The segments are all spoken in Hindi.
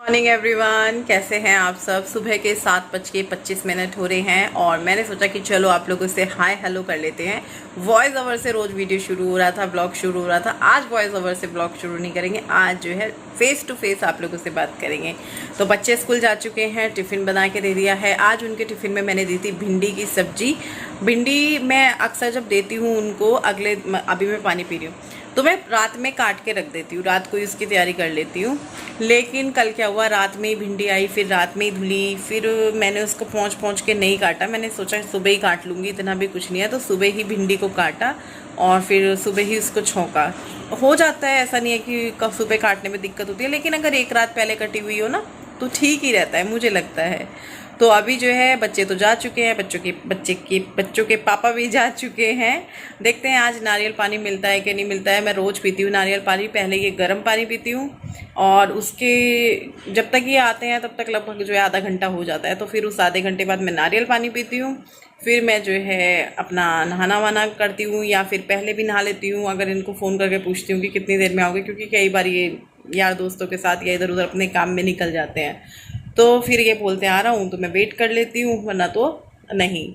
मॉर्निंग एवरीवन, कैसे हैं आप सब। सुबह के 7:25 हो रहे हैं और मैंने सोचा कि चलो आप लोगों से हाय हेलो कर लेते हैं। वॉइस ओवर से रोज़ वीडियो शुरू हो रहा था, ब्लॉग शुरू हो रहा था। आज वॉइस ओवर से ब्लॉग शुरू नहीं करेंगे, आज जो है फेस टू फेस आप लोगों से बात करेंगे। तो बच्चे स्कूल जा चुके हैं, टिफ़िन बना के दे दिया है। आज उनके टिफ़िन में मैंने दी थी भिंडी की सब्जी। भिंडी मैं अक्सर जब देती हूँ उनको, अभी मैं पानी पी रही हूँ तो मैं रात में काट के रख देती हूँ, रात को इसकी तैयारी कर लेती हूँ। लेकिन कल क्या हुआ, रात में ही भिंडी आई, फिर रात में ही धुली, फिर मैंने उसको पोंछ के नहीं काटा। मैंने सोचा सुबह ही काट लूँगी, इतना भी कुछ नहीं है। तो सुबह ही भिंडी को काटा और फिर सुबह ही उसको छौंका। हो जाता है, ऐसा नहीं है कि कब सुबह काटने में दिक्कत होती है, लेकिन अगर एक रात पहले कटी हुई हो ना तो ठीक ही रहता है, मुझे लगता है। तो अभी जो है बच्चे तो जा चुके हैं, बच्चों के पापा भी जा चुके हैं। देखते हैं आज नारियल पानी मिलता है कि नहीं मिलता है। मैं रोज़ पीती हूँ नारियल पानी, पहले ये गर्म पानी पीती हूँ और उसके जब तक ये आते हैं तब तक लगभग जो है आधा घंटा हो जाता है। तो फिर उस आधे घंटे बाद मैं नारियल पानी पीती हूँ। फिर मैं जो है अपना नहाना वाना करती हूँ, या फिर पहले भी नहा लेती हूँ। अगर इनको फ़ोन करके पूछती हूँ कि कितनी देर में आओगे, क्योंकि कई बार ये यार दोस्तों के साथ या इधर उधर अपने काम में निकल जाते हैं, तो फिर ये बोलते हैं आ रहा हूँ, तो मैं वेट कर लेती हूँ, वरना तो नहीं।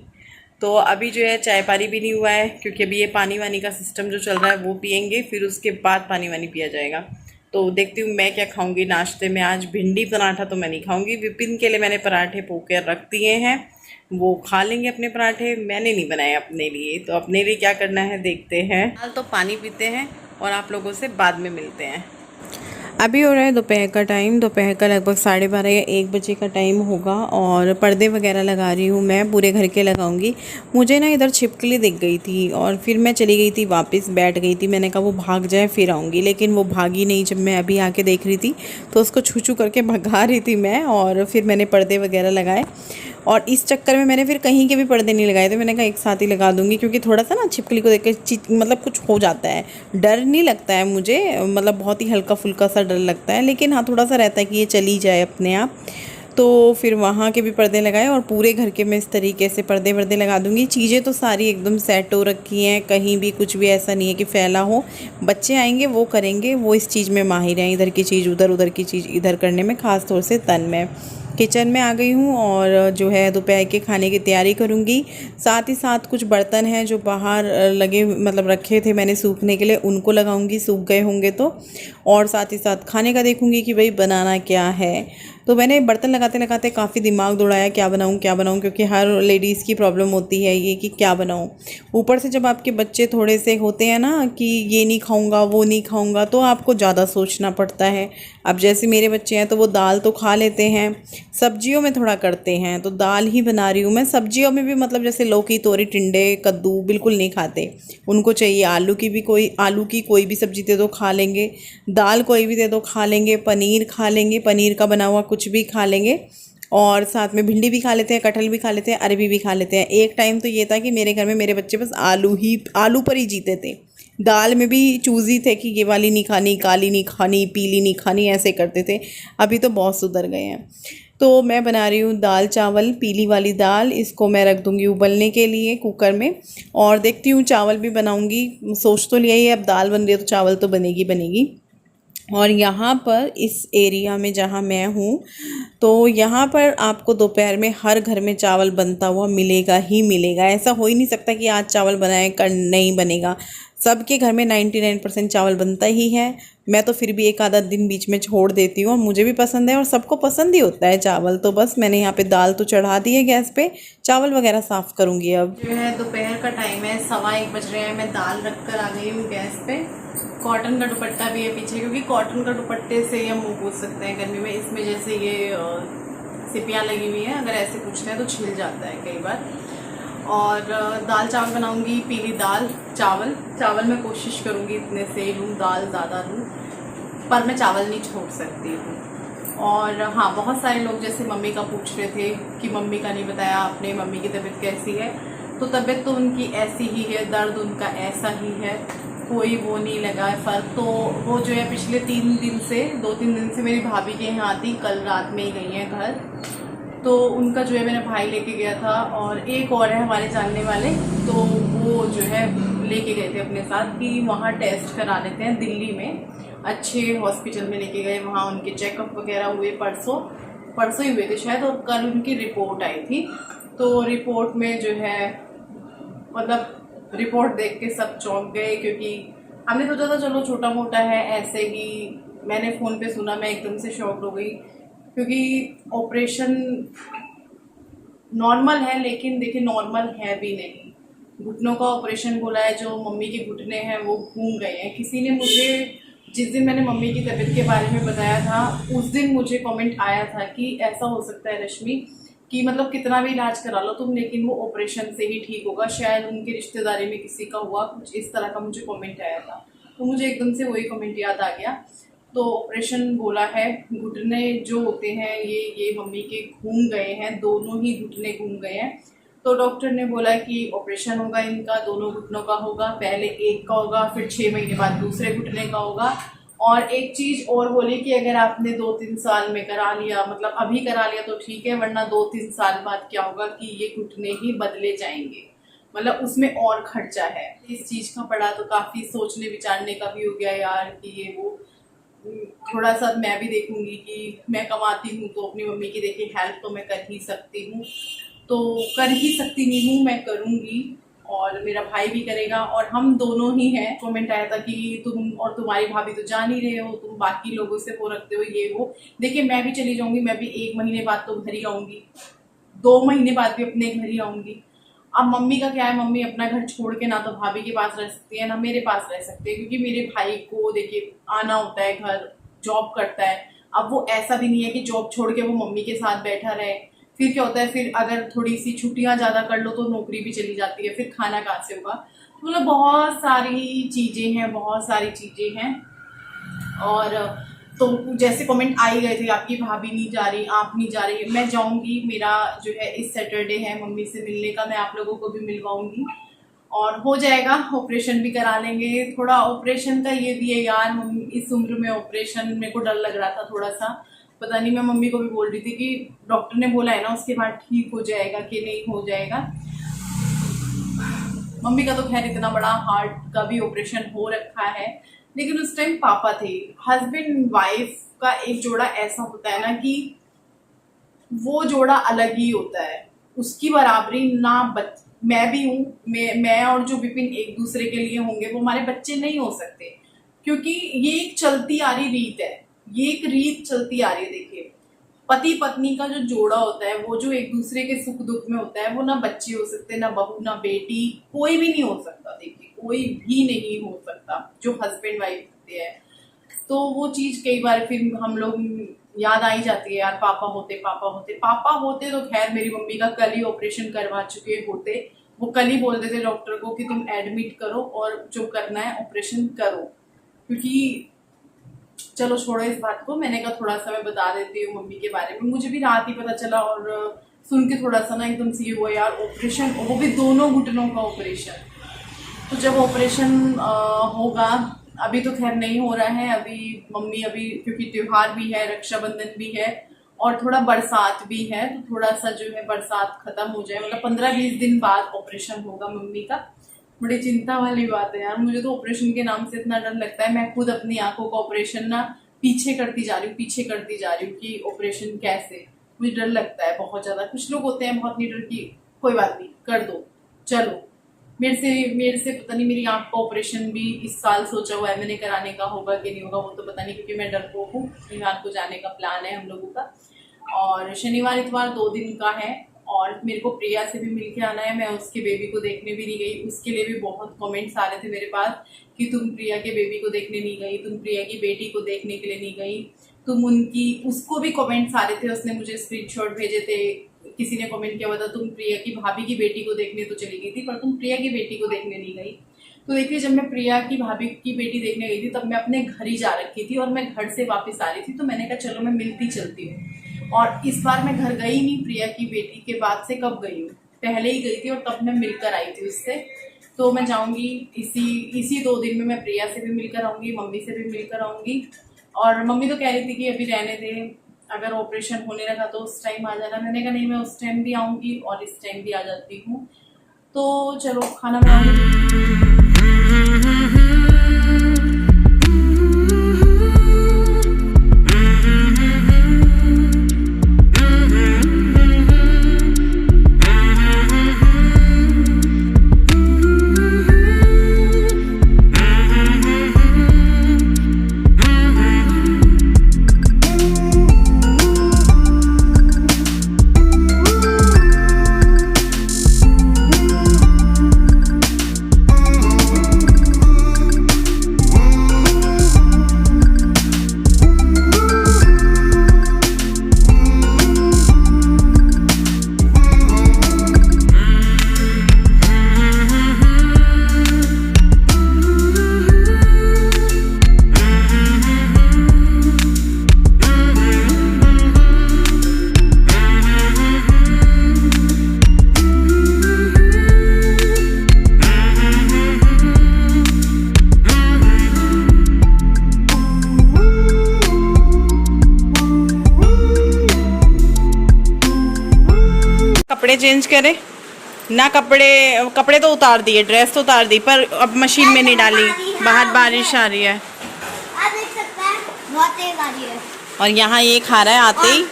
तो अभी जो है चाय पानी भी नहीं हुआ है, क्योंकि अभी ये पानी वानी का सिस्टम जो चल रहा है वो पियेंगे, फिर उसके बाद पानी वानी पिया जाएगा। तो देखती हूँ मैं क्या खाऊंगी नाश्ते में। आज भिंडी पराठा तो मैं नहीं खाऊंगी, विपिन के लिए मैंने पराठे पोके रख दिए हैं, वो खा लेंगे अपने पराठे। मैंने नहीं बनाए अपने लिए, तो अपने लिए क्या करना है देखते हैं। हाल तो पानी पीते हैं और आप लोगों से बाद में मिलते हैं। अभी हो रहा है दोपहर का टाइम, दोपहर का लगभग 12:30 या 1 बजे का टाइम होगा और पर्दे वगैरह लगा रही हूँ मैं, पूरे घर के लगाऊंगी। मुझे ना इधर छिपकली दिख गई थी और फिर मैं चली गई थी, वापस बैठ गई थी। मैंने कहा वो भाग जाए फिर आऊँगी, लेकिन वो भागी नहीं। जब मैं अभी आके देख रही थी तो उसको छू छू करके भगा रही थी मैं, और फिर मैंने पर्दे वगैरह लगाए। और इस चक्कर में मैंने फिर कहीं के भी पर्दे नहीं लगाए थे, मैंने कहा एक साथ ही लगा दूंगी, क्योंकि थोड़ा सा ना छिपकली को देख के मतलब कुछ हो जाता है। डर नहीं लगता है मुझे, मतलब बहुत ही हल्का फुल्का सा डर लगता है, लेकिन हाँ थोड़ा सा रहता है कि ये चली जाए अपने आप। तो फिर वहाँ के भी पर्दे लगाए और पूरे घर के मैं इस तरीके से पर्दे वर्दे लगा दूंगी। चीज़ें तो सारी एकदम सेट हो रखी हैं, कहीं भी कुछ भी ऐसा नहीं है कि फैला हो। बच्चे आएंगे वो करेंगे, वो इस चीज़ में माहिर हैं, इधर की चीज़ उधर, उधर की चीज़ इधर करने में, ख़ास तौर से तन में। किचन में आ गई हूँ और जो है दोपहर के खाने की तैयारी करूँगी। साथ ही साथ कुछ बर्तन हैं जो बाहर लगे, मतलब रखे थे मैंने सूखने के लिए, उनको लगाऊंगी, सूख गए होंगे तो। और साथ ही साथ खाने का देखूंगी कि भाई बनाना क्या है। तो मैंने बर्तन लगाते लगाते काफ़ी दिमाग दौड़ाया, क्या बनाऊँ, क्योंकि हर लेडीज़ की प्रॉब्लम होती है ये कि क्या बनाऊँ। ऊपर से जब आपके बच्चे थोड़े से होते हैं ना कि ये नहीं खाऊंगा वो नहीं खाऊंगा, तो आपको ज़्यादा सोचना पड़ता है। अब जैसे मेरे बच्चे हैं तो वो दाल तो खा लेते हैं, सब्जियों में थोड़ा करते हैं, तो दाल ही बना रही हूँ मैं। सब्जियों में भी मतलब जैसे लौकी, तोरी, टिंडे, कद्दू बिल्कुल नहीं खाते, उनको चाहिए आलू की कोई भी सब्जी दे दो खा लेंगे, दाल कोई भी दे दो खा लेंगे, पनीर खा लेंगे, पनीर का बना हुआ कुछ भी खा लेंगे, और साथ में भिंडी भी खा लेते हैं, कटहल भी खा लेते हैं, अरबी भी खा लेते हैं। एक टाइम तो ये था कि मेरे घर में मेरे बच्चे बस आलू पर ही जीते थे। दाल में भी चूज़ी थे कि ये वाली नहीं खानी, काली नहीं खानी, पीली नहीं खानी, ऐसे करते थे। अभी तो बहुत सुधर गए हैं। तो मैं बना रही हूँ दाल चावल, पीली वाली दाल, इसको मैं रख दूँगी उबलने के लिए कुकर में, और देखती हूँ चावल भी बनाऊँगी। सोच तो लिया ही है, अब दाल बन रही है तो चावल तो बनेगी। और यहाँ पर इस एरिया में जहाँ मैं हूँ, तो यहाँ पर आपको दोपहर में हर घर में चावल बनता हुआ मिलेगा ही मिलेगा। ऐसा हो ही नहीं सकता कि आज चावल बनाए कल नहीं बनेगा। सबके घर में 99% चावल बनता ही है। मैं तो फिर भी एक आधा दिन बीच में छोड़ देती हूँ, और मुझे भी पसंद है और सबको पसंद ही होता है चावल। तो बस मैंने यहाँ पे दाल तो चढ़ा दी है गैस पे, चावल वगैरह साफ़ करूँगी। अब जो है दोपहर का टाइम है, 1:15 बज रहे हैं। मैं दाल रख कर आ गई हूँ गैस पे। कॉटन का दुपट्टा भी है पीछे, क्योंकि कॉटन का दुपट्टे से हम मुँह पोंछ सकते हैं गर्मी में। इसमें जैसे ये सिपियाँ लगी हुई हैं, अगर ऐसे पूछते हैं तो छिल जाता है कई बार। और दाल चावल बनाऊंगी, पीली दाल चावल मैं कोशिश करूंगी इतने से लूँ, दाल ज़्यादा लूँ, पर मैं चावल नहीं छोड़ सकती हूँ। और हाँ, बहुत सारे लोग जैसे मम्मी का पूछ रहे थे कि मम्मी का नहीं बताया आपने, मम्मी की तबीयत कैसी है। तो तबीयत तो उनकी ऐसी ही है, दर्द उनका ऐसा ही है, कोई वो नहीं लगा है फ़र्क। तो वो जो है पिछले 2-3 दिन से मेरी भाभी के यहाँ आती, कल रात में ही गई हैं घर। तो उनका जो है मेरा भाई लेके गया था, और एक और है हमारे जानने वाले, तो वो जो है लेके गए थे अपने साथ कि वहाँ टेस्ट करा लेते हैं दिल्ली में। अच्छे हॉस्पिटल में लेके गए, वहाँ उनके चेकअप वगैरह हुए। परसों ही हुए थे शायद, और कल उनकी रिपोर्ट आई थी। तो रिपोर्ट में जो है मतलब रिपोर्ट देख के सब चौंक गए, क्योंकि हमने सोचा था चलो छोटा मोटा है ऐसे ही। मैंने फ़ोन पे सुना, मैं एकदम से शॉक्ड हो गई, क्योंकि ऑपरेशन नॉर्मल है, लेकिन देखिए नॉर्मल है भी नहीं। घुटनों का ऑपरेशन बोला है, जो मम्मी के घुटने हैं वो घूम गए हैं। किसी ने मुझे, जिस दिन मैंने मम्मी की तबीयत के बारे में बताया था, उस दिन मुझे कमेंट आया था कि ऐसा हो सकता है रश्मि कि मतलब कितना भी इलाज करा लो तुम, लेकिन वो ऑपरेशन से ही ठीक होगा। शायद उनकी रिश्तेदारी में किसी का हुआ, कुछ इस तरह का मुझे कमेंट आया था। तो मुझे एकदम से वही कमेंट याद आ गया। तो ऑपरेशन बोला है, घुटने जो होते हैं ये मम्मी के घूम गए हैं, दोनों ही घुटने घूम गए हैं। तो डॉक्टर ने बोला कि ऑपरेशन होगा इनका, दोनों घुटनों का होगा। पहले एक का होगा, फिर 6 महीने बाद दूसरे घुटने का होगा। और एक चीज़ और बोली कि अगर आपने 2-3 साल में करा लिया, मतलब अभी करा लिया तो ठीक है, वरना 2-3 साल बाद क्या होगा कि ये घुटने ही बदले जाएंगे, मतलब उसमें और खर्चा है। इस चीज़ का पड़ा तो काफ़ी सोचने विचारने का भी हो गया यार, कि ये वो थोड़ा सा मैं भी देखूंगी कि मैं कमाती हूँ तो अपनी मम्मी की देखिए हेल्प तो मैं कर ही सकती हूँ, तो कर ही सकती नहीं हूँ, मैं करूँगी और मेरा भाई भी करेगा और हम दोनों ही हैं। कमेंट आया था कि तुम और तुम्हारी भाभी तो जान ही रहे हो, तुम बाकी लोगों से वो रखते हो ये वो। देखिए मैं भी चली जाऊंगी, मैं भी 1 महीने बाद तो घर ही आऊंगी, 2 महीने बाद भी अपने घर ही आऊंगी। अब मम्मी का क्या है, मम्मी अपना घर छोड़ के ना तो भाभी के पास रह सकती है ना मेरे पास रह सकती है, क्योंकि मेरे भाई को देखिए आना होता है घर, जॉब करता है। अब वो ऐसा भी नहीं है कि जॉब छोड़ के वो मम्मी के साथ बैठा रहे। फिर क्या होता है, फिर अगर थोड़ी सी छुट्टियां ज़्यादा कर लो तो नौकरी भी चली जाती है, फिर खाना कहाँ से होगा। तो मतलब बहुत सारी चीज़ें हैं, बहुत सारी चीज़ें हैं। और तो जैसे कमेंट आ ही गए थे, आपकी भाभी नहीं जा रही, आप नहीं जा रही। मैं जाऊंगी, मेरा जो है इस सैटरडे है मम्मी से मिलने का, मैं आप लोगों को भी मिलवाऊंगी और हो जाएगा। ऑपरेशन भी करा लेंगे। थोड़ा ऑपरेशन का ये भी है यार, मम्मी इस उम्र में ऑपरेशन, मेरे को डर लग रहा था थोड़ा सा, पता नहीं। मैं मम्मी को भी बोल रही थी कि डॉक्टर ने बोला है ना उसके बाद ठीक हो जाएगा कि नहीं हो जाएगा। मम्मी का तो खैर इतना बड़ा हार्ट का भी ऑपरेशन हो रखा है, लेकिन उस टाइम पापा थे। हस्बैंड वाइफ का एक जोड़ा ऐसा होता है ना कि वो जोड़ा अलग ही होता है, उसकी बराबरी ना मैं भी हूँ, मैं और जो विपिन एक दूसरे के लिए होंगे वो हमारे बच्चे नहीं हो सकते, क्योंकि ये एक चलती आ रही रीत है, ये एक रीत चलती आ रही है। देखिए पति पत्नी का जो जोड़ा होता है, वो जो एक दूसरे के सुख दुख में होता है, वो ना बच्चे हो सकते, ना बहू, ना बेटी, कोई भी नहीं हो सकता। देखिए कोई भी नहीं हो सकता जो हस्बैंड वाइफ होते हैं। तो वो चीज कई बार फिर हम लोग याद आई जाती है यार, पापा होते पापा होते पापा होते। तो खैर मेरी मम्मी का कल ही ऑपरेशन करवा चुके होते, वो कल ही बोल देते डॉक्टर को कि तुम एडमिट करो और जो करना है ऑपरेशन करो। क्योंकि चलो छोड़ो इस बात को, मैंने कहा थोड़ा सा मैं बता देती हूँ मम्मी के बारे में। मुझे भी रात ही पता चला और सुन के थोड़ा सा ना एकदम से ये हुआ यार, ऑपरेशन, वो भी दोनों घुटनों का ऑपरेशन। तो जब ऑपरेशन होगा, अभी तो खैर नहीं हो रहा है, अभी मम्मी अभी क्योंकि त्योहार भी है, रक्षाबंधन भी है और थोड़ा बरसात भी है, तो थोड़ा सा जो है बरसात खत्म हो जाए, मतलब 15-20 दिन बाद ऑपरेशन होगा मम्मी का। बड़ी चिंता वाली बात है यार, मुझे तो ऑपरेशन के नाम से इतना डर लगता है। मैं खुद अपनी आंखों का ऑपरेशन ना पीछे करती जा रही हूँ कि ऑपरेशन कैसे, मुझे डर लगता है बहुत ज्यादा। कुछ लोग होते हैं बहुत निडर की कोई बात नहीं कर दो चलो। मेरे से पता नहीं, मेरी आंख का ऑपरेशन भी इस साल सोचा हुआ है मैंने कराने का, होगा कि नहीं होगा वो तो पता नहीं, क्योंकि मैं डरपोक हूँ। शनिवार को जाने का प्लान है हम लोगों का, और शनिवार इतवार 2 दिन का है। और मेरे को प्रिया से भी मिलके आना है, मैं उसके बेबी को देखने भी नहीं गई। उसके लिए भी बहुत कमेंट्स आ रहे थे मेरे पास कि तुम प्रिया के बेबी को देखने नहीं गई, तुम प्रिया की बेटी को देखने के लिए नहीं गई, तुम उनकी, उसको भी कमेंट्स आ रहे थे, उसने मुझे स्क्रीनशॉट भेजे थे। किसी ने कमेंट किया हुआ था तुम प्रिया की भाभी की बेटी को देखने तो चली गई थी, पर तुम प्रिया की बेटी को देखने नहीं गई। तो देखिए जब मैं प्रिया की भाभी की बेटी देखने गई थी तब मैं अपने घर ही जा रखी थी और मैं घर से वापस आ रही थी, तो मैंने कहा चलो मैं मिलती चलती हूँ। और इस बार मैं घर गई नहीं, प्रिया की बेटी के बाद से कब गई हूँ, पहले ही गई थी और तब मैं मिलकर आई थी उससे। तो मैं जाऊंगी इसी 2 दिन में, मैं प्रिया से भी मिलकर आऊंगी, मम्मी से भी मिलकर आऊंगी। और मम्मी तो कह रही थी कि अभी रहने दे, अगर ऑपरेशन होने लगा तो उस टाइम आ जाना। मैंने कहा नहीं, मैं उस टाइम भी आऊंगी और इस टाइम भी आ जाती हूँ। तो चलो खाना बनाऊंगी। कपड़े चेंज करे ना, कपड़े तो उतार दिए, ड्रेस तो उतार दी, पर अब मशीन में नहीं डाली। बाहर बारिश आ रही है, आप देख सकते हैं बहुत तेज आ रही है। और यहाँ ये खा रहा है आते ही।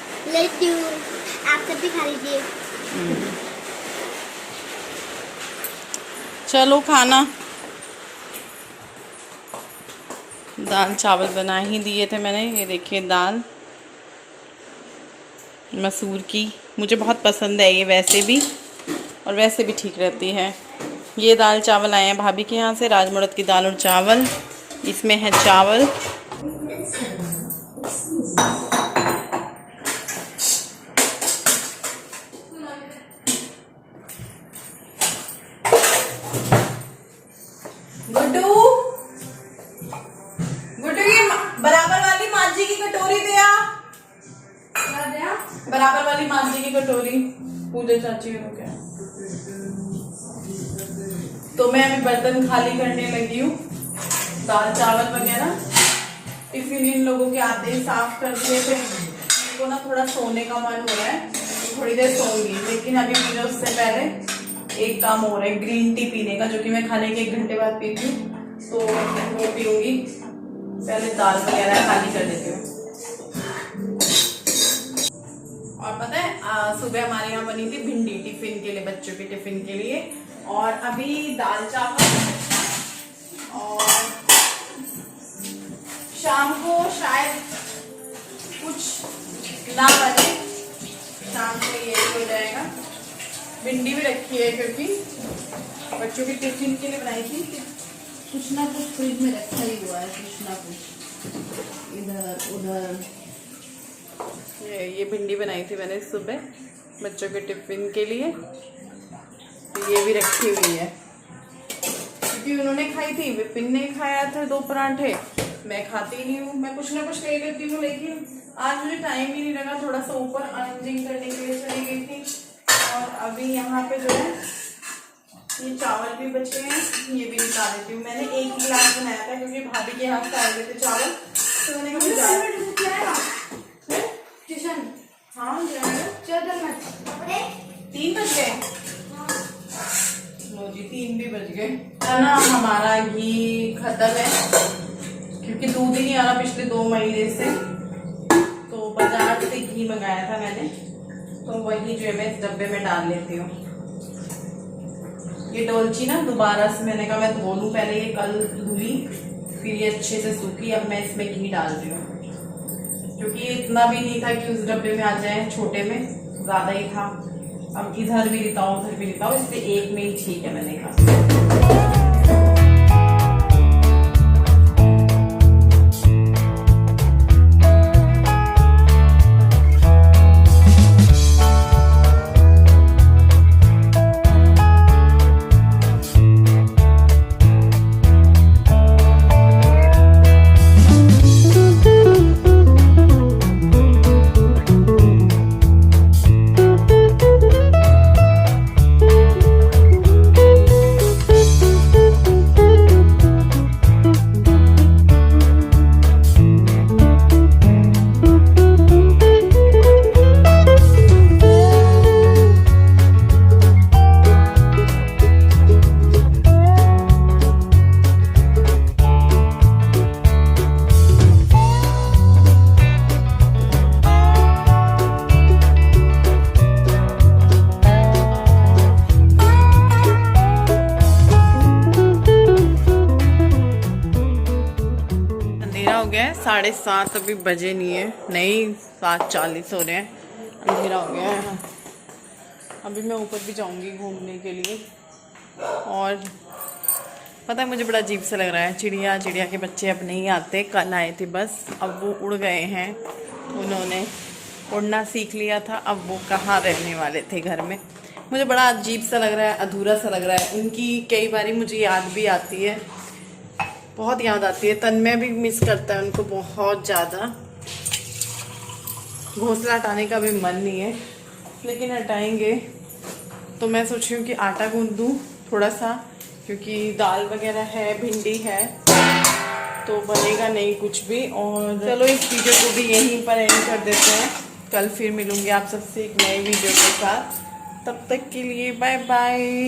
आप सब भी खा लीजिए। चलो खाना, दाल चावल बना ही दिए थे मैंने। ये देखिए दाल मसूर की, मुझे बहुत पसंद है ये वैसे भी, और वैसे भी ठीक रहती है। ये दाल चावल आए हैं भाभी के यहाँ से, राजमा उड़द की दाल और चावल। इसमें है चावल, गुड्डू गुड्डू ये बराबर वाली मांझी की कटोरी दे आ, बराबर वाली मांझी की कटोरी पूजा चाची हो गया। तो मैं अभी बर्तन खाली करने लगी हूँ, दाल चावल वगैरह टिफिन इन लोगों के आते ही साफ कर दिए थे। मेरे को ना थोड़ा सोने का मन हो रहा है, तो थोड़ी देर सोऊंगी, लेकिन अभी मुझे उससे पहले एक काम हो रहा है, ग्रीन टी पीने का, जो कि मैं खाने के 1 घंटे बाद पीती हूँ, तो वो पीऊंगी। पहले दाल वगैरह खाली कर देती हूँ। और पता है सुबह हमारे यहाँ बनी थी भिंडी टिफिन के लिए, बच्चों के टिफिन के लिए, और अभी दाल चावल, और शाम को शायद कुछ ना बने, शाम को ये हो जाएगा। भिंडी भी रखी है क्योंकि बच्चों के टिफिन के लिए बनाई थी, कुछ ना कुछ फ्रिज में रखा ही हुआ है, कुछ ना कुछ इधर उधर। ये भिंडी बनाई थी मैंने सुबह बच्चों के टिफिन के लिए, तो ये भी रखी हुई है क्योंकि उन्होंने खाई थी, विपिन ने खाया था 2 पराठे, मैं खाती नहीं हूँ, मैं कुछ ना कुछ ले लेती हूँ, लेकिन आज मुझे टाइम ही नहीं लगा। थोड़ा सा ऊपर अरेंजिंग करने के लिए चली गई थी, और अभी यहाँ पे जो है ये चावल भी बचे हैं, ये भी निकाल देती हूँ। मैंने 1 गिलास बनाया था क्योंकि भाभी के हाथ से आए थे चावल, तो मैंने कहा ट्यूशन, हाँ 3 बज गए, लो जी 3 भी बज गए ना। हमारा घी खत्म है क्योंकि दूध ही नहीं आ रहा पिछले 2 महीने से, तो बाजार से घी मंगाया था मैंने, तो वही जो है मैं इस डब्बे में डाल लेती हूँ। ये डोलची ना दोबारा से मैंने कहा मैं धो लूँ, पहले ये कल धुली, फिर ये अच्छे से सूखी, अब मैं इसमें घी डाल रही हूँ क्योंकि ये इतना भी नहीं था कि उस डब्बे में आ जाए, छोटे में ज़्यादा ही था। अब इधर भी लेता हूँ उधर भी लेता हूँ, इसलिए एक में ही ठीक है मैंने कहा। हो गया है 7:30, अभी बजे नहीं है, नहीं 7:40 हो रहे हैं, अंधेरा हो गया है। अभी मैं ऊपर भी जाऊंगी घूमने के लिए, और पता है मुझे बड़ा अजीब सा लग रहा है, चिड़िया के बच्चे अब नहीं आते, कल आए थे बस, अब वो उड़ गए हैं, उन्होंने उड़ना सीख लिया था, अब वो कहाँ रहने वाले थे घर में। मुझे बड़ा अजीब सा लग रहा है, अधूरा सा लग रहा है। उनकी कई बारी मुझे याद भी आती है, बहुत याद आती है। तन्मय भी मिस करता है उनको बहुत ज़्यादा। घोंसला हटाने का भी मन नहीं है, लेकिन हटाएंगे। तो मैं सोच रही हूँ कि आटा गूंद दूँ थोड़ा सा, क्योंकि दाल वगैरह है, भिंडी है, तो बनेगा नहीं कुछ भी। और चलो इस वीडियो को भी यहीं पर एंड कर देते हैं। कल फिर मिलूँगी आप सबसे एक नए वीडियो के साथ। तब तक के लिए बाय बाय।